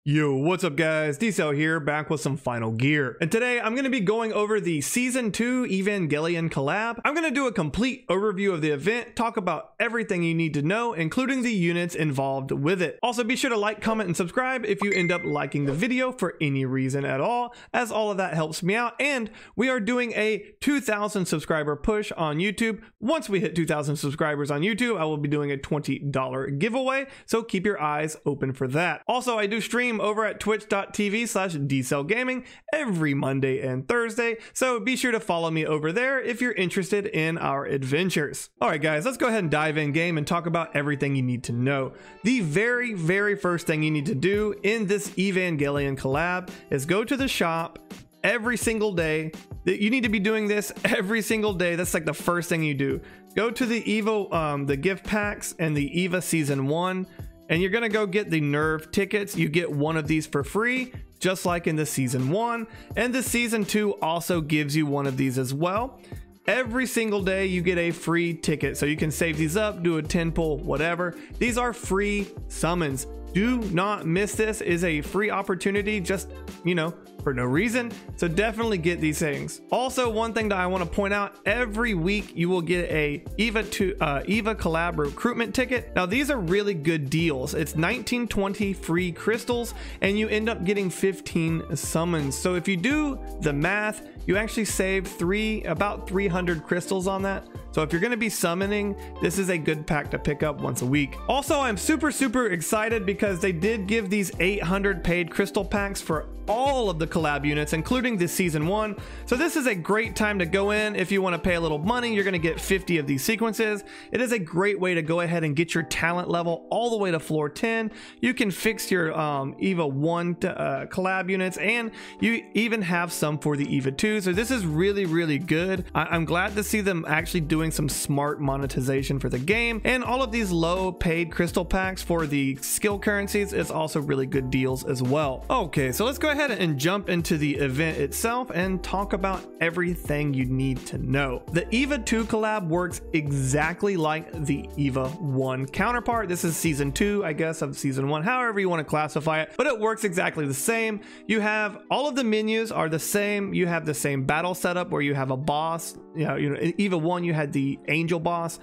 Yo, what's up guys? d-cell here, back with some final gear. And today I'm going to be going over the Season 2 Evangelion Collab. I'm going to do a complete overview of the event, talk about everything you need to know, including the units involved with it. Also, be sure to like, comment, and subscribe if you end up liking the video for any reason at all, as all of that helps me out. And we are doing a 2,000 subscriber push on YouTube. Once we hit 2,000 subscribers on YouTube, I will be doing a $20 giveaway, so keep your eyes open for that. Also, I do stream over at twitch.tv/d-cellgaming every Monday and Thursday, so be sure to follow me over there if you're interested in our adventures. Alright guys, let's go ahead and dive in game and talk about everything you need to know. The very first thing you need to do in this Evangelion collab is go to the shop every single day. You need to be doing this every single day. That's like the first thing you do. Go to the EVA, the gift packs and the EVA Season 1, and you're gonna go get the Nerve tickets. You get one of these for free, just like in the Season 1, and the Season 2 also gives you one of these as well. Every single day you get a free ticket, so you can save these up, do a 10 pull, whatever. These are free summons. Do not miss this. It is a free opportunity, just, you know, for no reason. So definitely get these things. Also, one thing that I want to point out, every week you will get a EVA Collab recruitment ticket. Now these are really good deals. It's 1920 free crystals and you end up getting 15 summons. So if you do the math, you actually save about 300 crystals on that. So if you're going to be summoning, this is a good pack to pick up once a week. Also, I'm super excited because they did give these 800 paid crystal packs for all of the collab units, including this Season 1. So this is a great time to go in. If you want to pay a little money, you're going to get 50 of these sequences. It is a great way to go ahead and get your talent level all the way to floor 10. You can fix your EVA 1 collab units, and you even have some for the EVA 2. So this is really good. I'm glad to see them actually doing some smart monetization for the game, and all of these low paid crystal packs for the skill currencies is also really good deals as well. Okay, so let's go ahead and jump into the event itself and talk about everything you need to know. The EVA 2 collab works exactly like the EVA 1 counterpart. This is Season 2, I guess, of Season 1, however you want to classify it, but it works exactly the same. You have all of the menus are the same. You have the same battle setup where you have a boss. You know, EVA 1 you had the angel boss.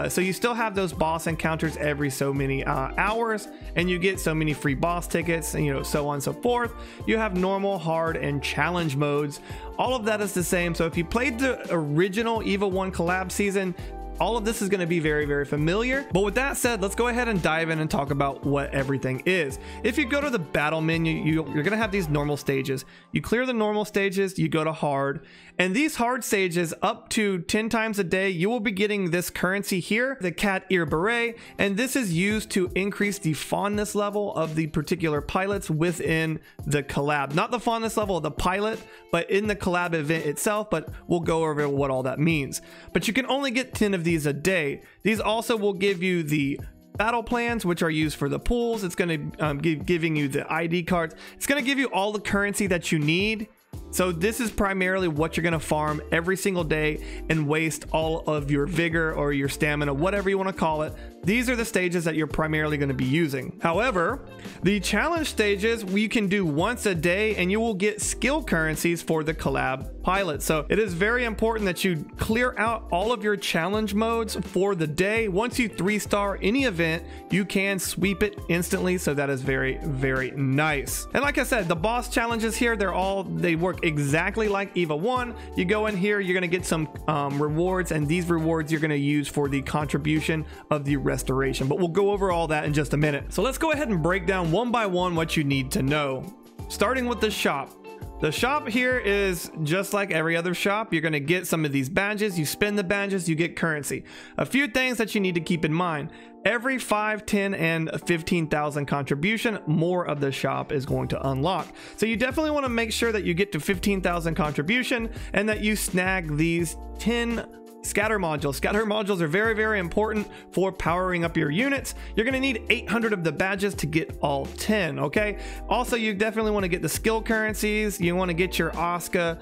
So you still have those boss encounters every so many hours, and you get so many free boss tickets, and, you know, so on and so forth. You have normal, hard, and challenge modes. All of that is the same. So if you played the original EVA 1 collab season, all of this is going to be very familiar. But with that said, let's go ahead and dive in and talk about what everything is. If you go to the battle menu, you're going to have these normal stages. You clear the normal stages, you go to hard, and these hard stages up to 10 times a day, you will be getting this currency here, the cat ear beret, and this is used to increase the fondness level of the particular pilots within the collab. Not the fondness level of the pilot, but in the collab event itself, but we'll go over what all that means. But you can only get 10 of these a day. These also will give you the battle plans, which are used for the pools. It's going to giving you the ID cards. It's going to give you all the currency that you need. So this is primarily what you're going to farm every single day and waste all of your vigor or your stamina, whatever you want to call it. These are the stages that you're primarily going to be using. However, the challenge stages you can do once a day, and you will get skill currencies for the collab pilot. So it is very important that you clear out all of your challenge modes for the day. Once you 3-star any event, you can sweep it instantly. So that is very nice. And like I said, the boss challenges here, they work exactly like EVA 1. You go in here, you're going to get some rewards, and these rewards you're going to use for the contribution of the restoration, but we'll go over all that in just a minute. So let's go ahead and break down one by one what you need to know, starting with the shop. The shop here is just like every other shop. You're going to get some of these badges. You spend the badges, you get currency. A few things that you need to keep in mind: every 5, 10, and 15,000 contribution, more of the shop is going to unlock. So you definitely want to make sure that you get to 15,000 contribution and that you snag these 10 scatter modules. Scatter modules are very, very important for powering up your units. You're going to need 800 of the badges to get all 10, okay? Also, you definitely want to get the skill currencies. You want to get your Asuka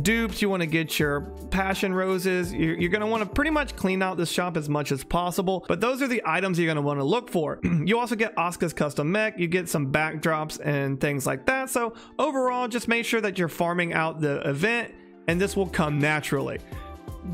dupes. You want to get your passion roses. You're going to want to pretty much clean out this shop as much as possible, but those are the items you're going to want to look for. You also get Asuka's custom mech. You get some backdrops and things like that. So overall, just make sure that you're farming out the event, and this will come naturally.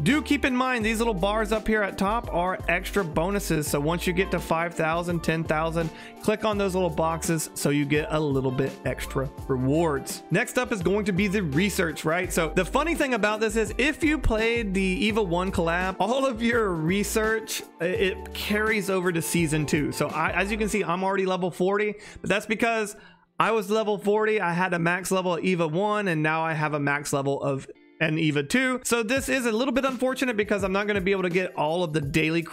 Do keep in mind these little bars up here at top are extra bonuses. So once you get to 5,000, 10,000, click on those little boxes so you get a little bit extra rewards. Next up is going to be the research, right? So the funny thing about this is if you played the EVA 1 collab, all of your research, it carries over to season 2. So as you can see, I'm already level 40, but that's because I was level 40. I had a max level of EVA 1, and now I have a max level of an EVA 2. So this is a little bit unfortunate because I'm not going to be able to get all of the daily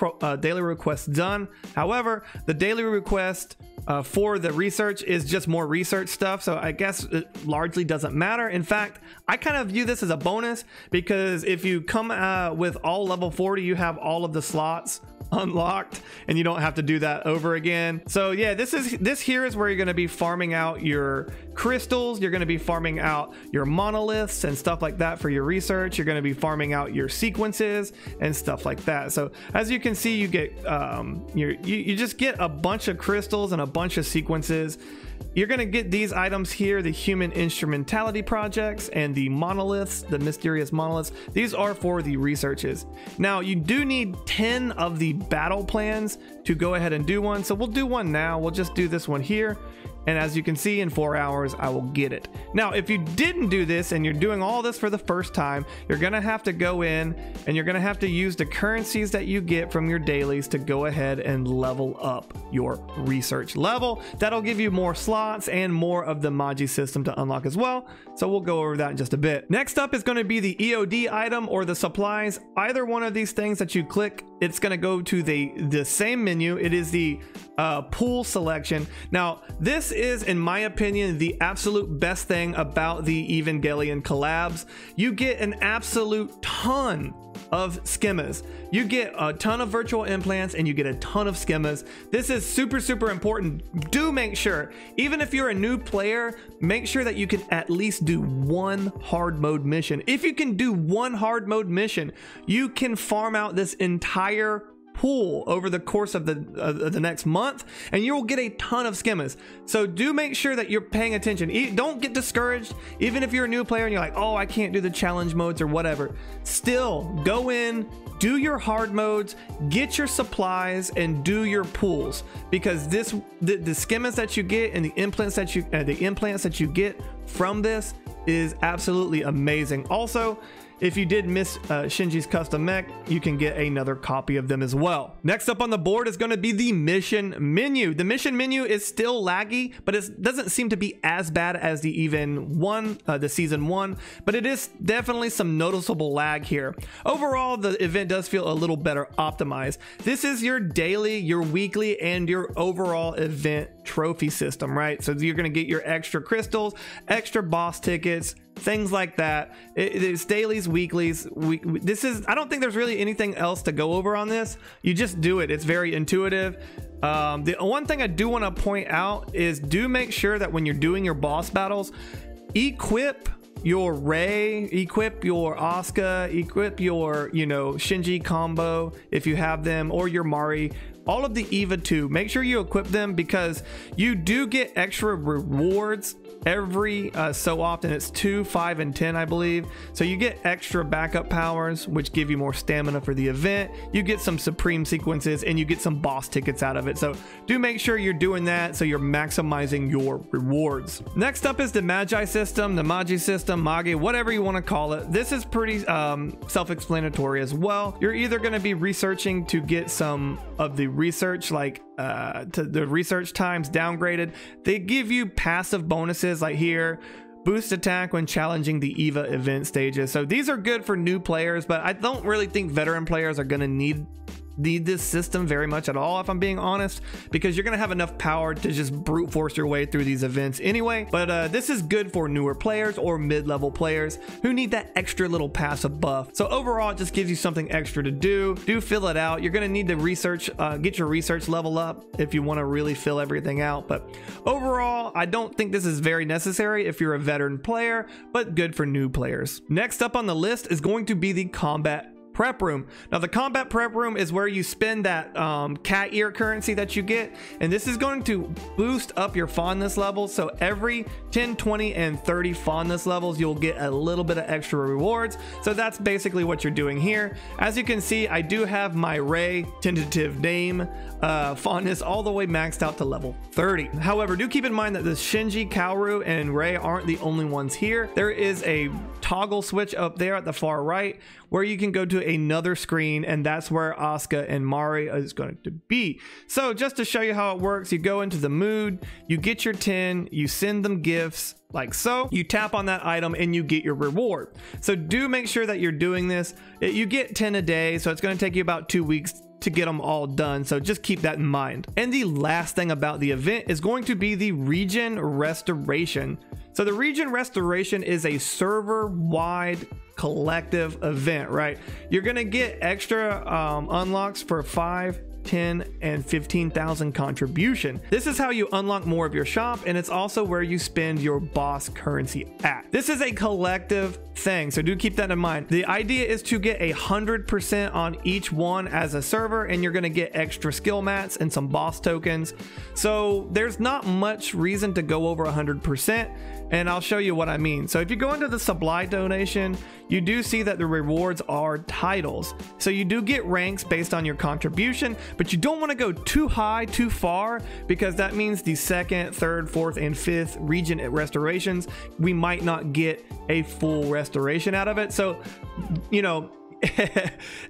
requests done. However, the daily request for the research is just more research stuff, so I guess it largely doesn't matter. In fact, I kind of view this as a bonus because if you come with all level 40, you have all of the slots unlocked and you don't have to do that over again. So yeah, this here is where you're going to be farming out your crystals. You're going to be farming out your monoliths and stuff like that for your research. You're going to be farming out your sequences and stuff like that. So as you can see, you get you just get a bunch of crystals and a bunch of sequences. You're going to get these items here, the human instrumentality projects and the monoliths, the mysterious monoliths. These are for the researches. Now you do need 10 of the battle plans to go ahead and do one. So we'll do one now. We'll just do this one here. And as you can see, in 4 hours, I will get it. Now, if you didn't do this and you're doing all this for the first time, you're gonna have to go in and you're gonna have to use the currencies that you get from your dailies to go ahead and level up your research level. That'll give you more slots and more of the Magi system to unlock as well. So we'll go over that in just a bit. Next up is gonna be the EOD item or the supplies. Either one of these things that you click, it's gonna go to the same menu. It is the pool selection. Now, this is, in my opinion, the absolute best thing about the Evangelion collabs. You get an absolute ton of schemas. You get a ton of virtual implants and you get a ton of schemas. This is super, super important. Do make sure, even if you're a new player, make sure that you can at least do one hard mode mission. If you can do one hard mode mission, you can farm out this entire pool over the course of the next month, and you will get a ton of schemas. So do make sure that you're paying attention. Don't get discouraged, even if you're a new player and you're like, oh, I can't do the challenge modes or whatever. Still, go in, do your hard modes, get your supplies, and do your pools, because the schemas that you get and the implants that you get from this is absolutely amazing. Also, if you did miss Shinji's custom mech, you can get another copy of them as well. Next up on the board is going to be the mission menu. The mission menu is still laggy, but it doesn't seem to be as bad as the the season 1, but it is definitely some noticeable lag here. Overall, the event does feel a little better optimized. This is your daily, your weekly, and your overall event trophy system, right? So you're going to get your extra crystals, extra boss tickets, things like that. It's dailies, weeklies. I don't think there's really anything else to go over on this. You just do it. It's very intuitive. The one thing I do want to point out is do make sure that when you're doing your boss battles, equip your Rei, equip your Asuka, equip your, Shinji combo if you have them, or your Mari. All of the EVA 2, make sure you equip them because you do get extra rewards every so often. It's 2, 5, and 10, I believe. So you get extra backup powers, which give you more stamina for the event. You get some supreme sequences and you get some boss tickets out of it. So do make sure you're doing that so you're maximizing your rewards. Next up is the Magi system, the Magi system, Magi, whatever you want to call it. This is pretty self-explanatory as well. You're either going to be researching to get some of the research, like to the research times downgraded. They give you passive bonuses like here, boost attack when challenging the EVA event stages. So these are good for new players, but I don't really think veteran players are going to need need this system very much at all, if I'm being honest, because you're gonna have enough power to just brute force your way through these events anyway. But this is good for newer players or mid-level players who need that extra little passive buff. So overall, it just gives you something extra to do. Do fill it out. You're gonna need to research, get your research level up if you want to really fill everything out. But overall, I don't think this is very necessary if you're a veteran player, but good for new players. Next up on the list is going to be the combat prep room. Now the combat prep room is where you spend that cat ear currency that you get, and this is going to boost up your fondness levels. So every 10, 20, and 30 fondness levels, you'll get a little bit of extra rewards. So that's basically what you're doing here. As you can see, I do have my Ray tentative name fondness all the way maxed out to level 30. However, do keep in mind that the Shinji, Kaoru, and Ray aren't the only ones here. There is a toggle switch up there at the far right where you can go to another screen, and that's where Asuka and Mari is going to be. So just to show you how it works, you go into the mood, you get your 10, you send them gifts like so, you tap on that item and you get your reward. So do make sure that you're doing this. You get 10 a day, so it's going to take you about 2 weeks to get them all done, so just keep that in mind. And the last thing about the event is going to be the region restoration. So the region restoration is a server-wide collective event, right? You're gonna get extra unlocks for 5, 10, and 15,000 contribution. This is how you unlock more of your shop, and it's also where you spend your boss currency at. This is a collective thing, so do keep that in mind. The idea is to get 100% on each one as a server, and you're gonna get extra skill mats and some boss tokens. So there's not much reason to go over 100%, and I'll show you what I mean. So if you go into the supply donation, you do see that the rewards are titles. So you do get ranks based on your contribution, but you don't want to go too high too far, because that means the 2nd, 3rd, 4th, and 5th region restorations, we might not get a full restoration out of it. So, you know,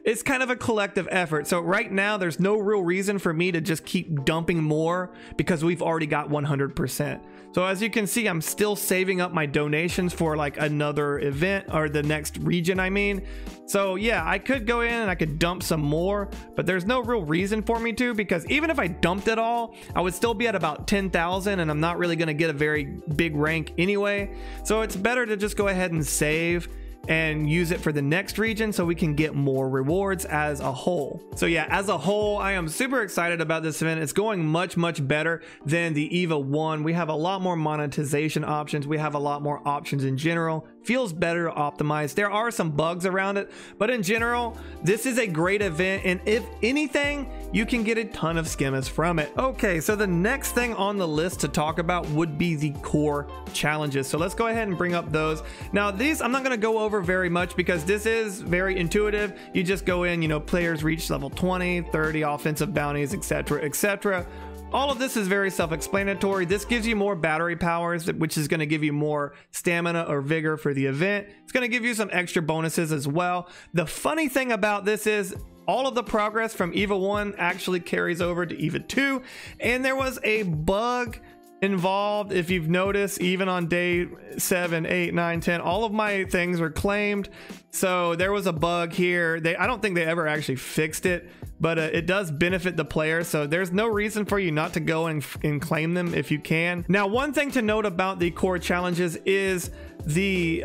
it's kind of a collective effort. So right now there's no real reason for me to just keep dumping more because we've already got 100%. So as you can see, I'm still saving up my donations for like another event, or the next region, I mean. So yeah, I could go in and I could dump some more, but there's no real reason for me to, because even if I dumped it all, I would still be at about 10,000, and I'm not really going to get a very big rank anyway. So it's better to just go ahead and save and use it for the next region so we can get more rewards as a whole. So yeah, as a whole, I am super excited about this event. It's going much better than the EVA 1. We have a lot more monetization options. We have a lot more options in general. Feels better optimized. There are some bugs around it, but in general, this is a great event, and if anything, you can get a ton of skimmas from it. Okay, so the next thing on the list to talk about would be the core challenges. So let's go ahead and bring up those. Now these I'm not going to go over very much because this is very intuitive. You just go in, you know, players reach level 20, 30 offensive bounties, etc, etc. All of this is very self-explanatory. This gives you more battery powers, which is going to give you more stamina or vigor for the event. It's going to give you some extra bonuses as well. The funny thing about this is all of the progress from EVA 1 actually carries over to EVA 2, and there was a bug involved. If you've noticed, even on day 7, 8, 9, 10, all of my things were claimed. So there was a bug here. I don't think they ever actually fixed it, but it does benefit the player. So there's no reason for you not to go and claim them if you can. Now, one thing to note about the core challenges is the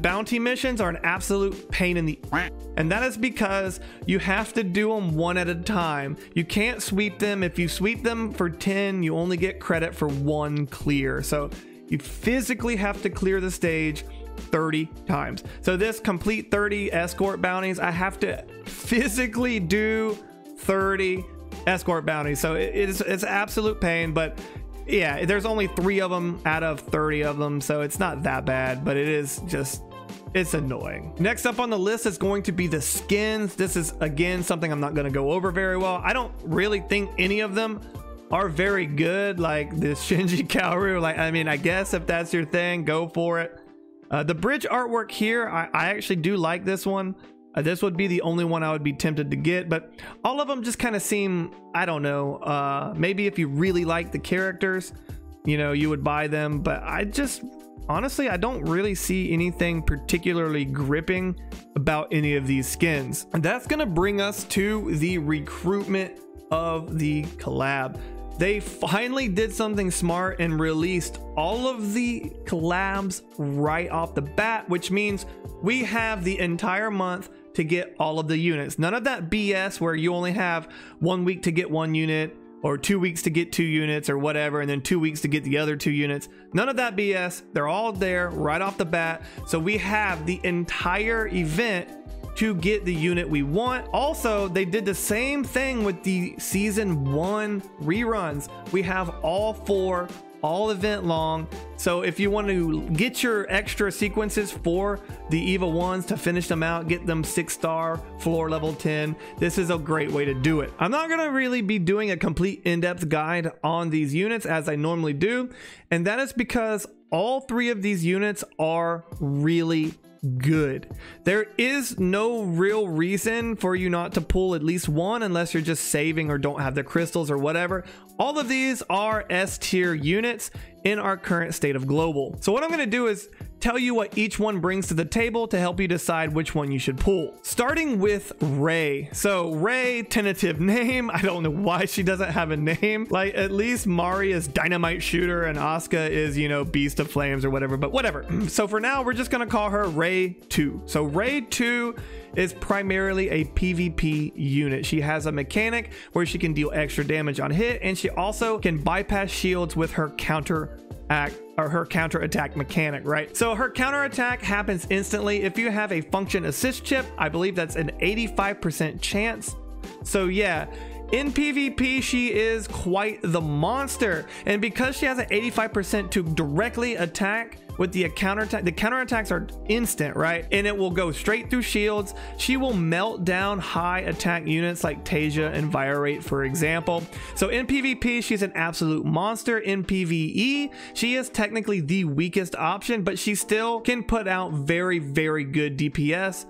bounty missions are an absolute pain in the, and that is because you have to do them one at a time. You can't sweep them. If you sweep them for 10, you only get credit for 1 clear. So you physically have to clear the stage 30 times. So this complete 30 escort bounties, I have to physically do 30 escort bounties. So it's absolute pain, but yeah, there's only 3 of them out of 30 of them, so it's not that bad, but it is just, it's annoying. Next up on the list is going to be the skins. This is again something I'm not going to go over very well. I don't really think any of them are very good, like this Shinji Kaoru. Like, I mean, I guess if that's your thing, go for it. The bridge artwork here, I actually do like this one. This would be the only one I would be tempted to get, but all of them just kind of seem, I don't know, maybe if you really like the characters, you know, you would buy them, but I just honestly, I don't really see anything particularly gripping about any of these skins. And that's gonna bring us to the recruitment of the collab. They finally did something smart and released all of the collabs right off the bat, which means we have the entire month to get all of the units. None of that BS where you only have 1 week to get 1 unit, or 2 weeks to get 2 units or whatever, and then 2 weeks to get the other 2 units. None of that BS. They're all there right off the bat. So we have the entire event to get the unit we want. Also, they did the same thing with the season 1 reruns. We have all 4, all event long. So if you want to get your extra sequences for the EVA ones to finish them out, get them 6-star floor level 10, this is a great way to do it. I'm not gonna really be doing a complete in-depth guide on these units as I normally do, and that is because all 3 of these units are really good. There is no real reason for you not to pull at least one unless you're just saving or don't have the crystals or whatever. All of these are S tier units in our current state of global. So what I'm going to do is tell you what each one brings to the table to help you decide which one you should pull. Starting with Ray. So Ray, tentative name. I don't know why she doesn't have a name. Like, at least Mari is Dynamite Shooter and Asuka is, you know, Beast of Flames or whatever, but whatever. So for now, we're just going to call her Ray 2. So Ray 2 is primarily a PvP unit. She has a mechanic where she can deal extra damage on hit, and she also can bypass shields with her counter attack mechanic, right? So her counter attack happens instantly if you have a function assist chip. I believe that's an 85% chance. So yeah, in PvP, she is quite the monster. And because she has an 85% to directly attack with the counterattack, the counterattacks are instant, right? And it will go straight through shields. She will melt down high attack units like Tasia and Virate, for example. So in PvP, she's an absolute monster. In PvE, she is technically the weakest option, but she still can put out very, very good DPS.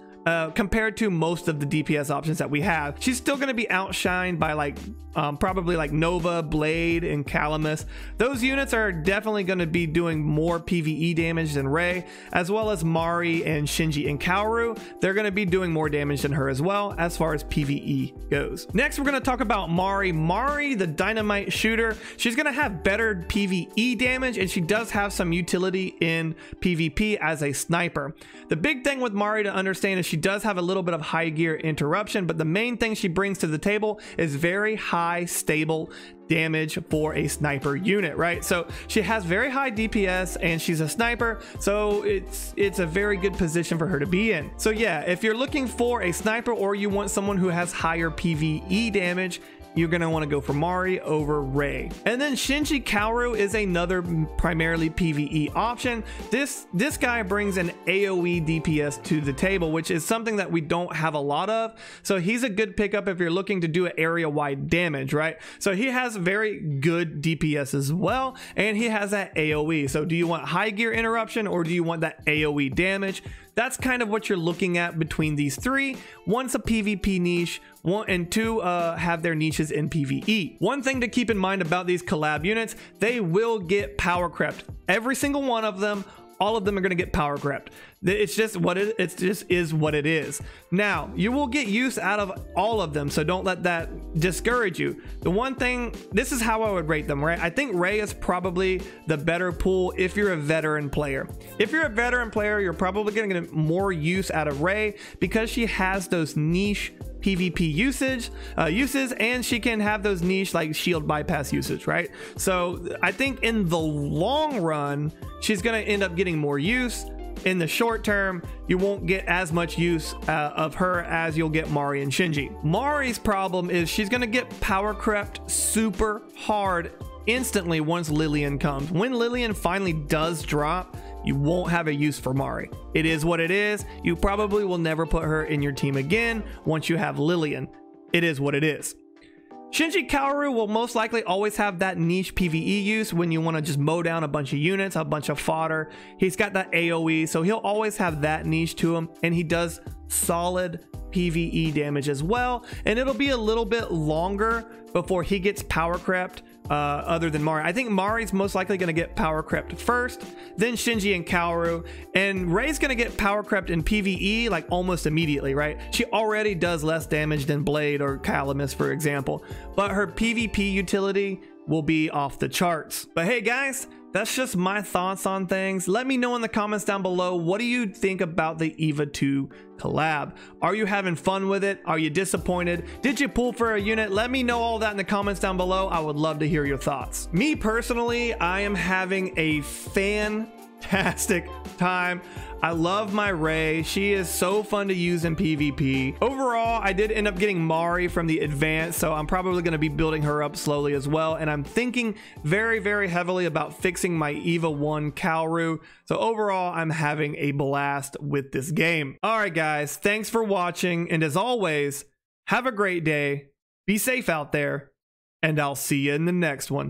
Compared to most of the DPS options that we have. She's still going to be outshined by like probably like Nova, Blade, and Calamus. Those units are definitely going to be doing more PvE damage than Ray, as well as Mari and Shinji and Kaoru. They're going to be doing more damage than her as well as far as PvE goes. Next, we're going to talk about Mari. Mari, the Dynamite Shooter. She's going to have better PvE damage, and she does have some utility in PvP as a sniper. The big thing with Mari to understand is she does have a little bit of high gear interruption, but the main thing she brings to the table is very high stable damage for a sniper unit, right? So she has very high DPS and she's a sniper, so it's a very good position for her to be in. So yeah, if you're looking for a sniper or you want someone who has higher PvE damage, you're gonna want to go for Mari over Ray. And then Shinji Kaoru is another primarily PvE option. This guy brings an AoE DPS to the table, which is something that we don't have a lot of. So he's a good pickup if you're looking to do an area-wide damage, right? So he has very good DPS as well, and he has that AoE. So do you want high gear interruption or do you want that AoE damage? That's kind of what you're looking at between these 3. One's a PvP niche, 1 and 2 have their niches in PvE. One thing to keep in mind about these collab units, they will get power crept. Every single one of them, all of them are going to get power crept. It's just what it is what it is. Now, you will get use out of all of them, so don't let that discourage you. The one thing, this is how I would rate them, right? I think Ray is probably the better pool if you're a veteran player. If you're a veteran player, you're probably going to get more use out of Ray because she has those niche PvP uses, and she can have those niche like shield bypass usage, right? So I think in the long run, she's going to end up getting more use. In the short term, you won't get as much use of her as you'll get Mari and Shinji. Mari's problem is she's going to get power crept super hard instantly once Lillian comes. When Lillian finally does drop, you won't have a use for Mari. It is what it is. You probably will never put her in your team again once you have Lillian. It is what it is. Shinji Kaoru will most likely always have that niche PvE use when you want to just mow down a bunch of units, a bunch of fodder. He's got that AoE, so he'll always have that niche to him, and he does solid PvE damage as well, and it'll be a little bit longer before he gets power crept other than Mari. I think Mari's most likely going to get power crept first, then Shinji and Kaoru, and Rei's going to get power crept in PvE like almost immediately, right? She already does less damage than Blade or Calamus, for example, but her PvP utility will be off the charts. But hey guys, that's just my thoughts on things. Let me know in the comments down below, what do you think about the EVA 2 collab? Are you having fun with it? Are you disappointed? Did you pull for a unit? Let me know all that in the comments down below. I would love to hear your thoughts. Me personally, I am having a fantastic time. I love my Rei. She is so fun to use in PvP. Overall, I did end up getting Mari from the advance, so I'm probably going to be building her up slowly as well. And I'm thinking very, very heavily about fixing my EVA 1 Kaoru. So overall, I'm having a blast with this game. All right, guys, thanks for watching. And as always, have a great day. Be safe out there, and I'll see you in the next one.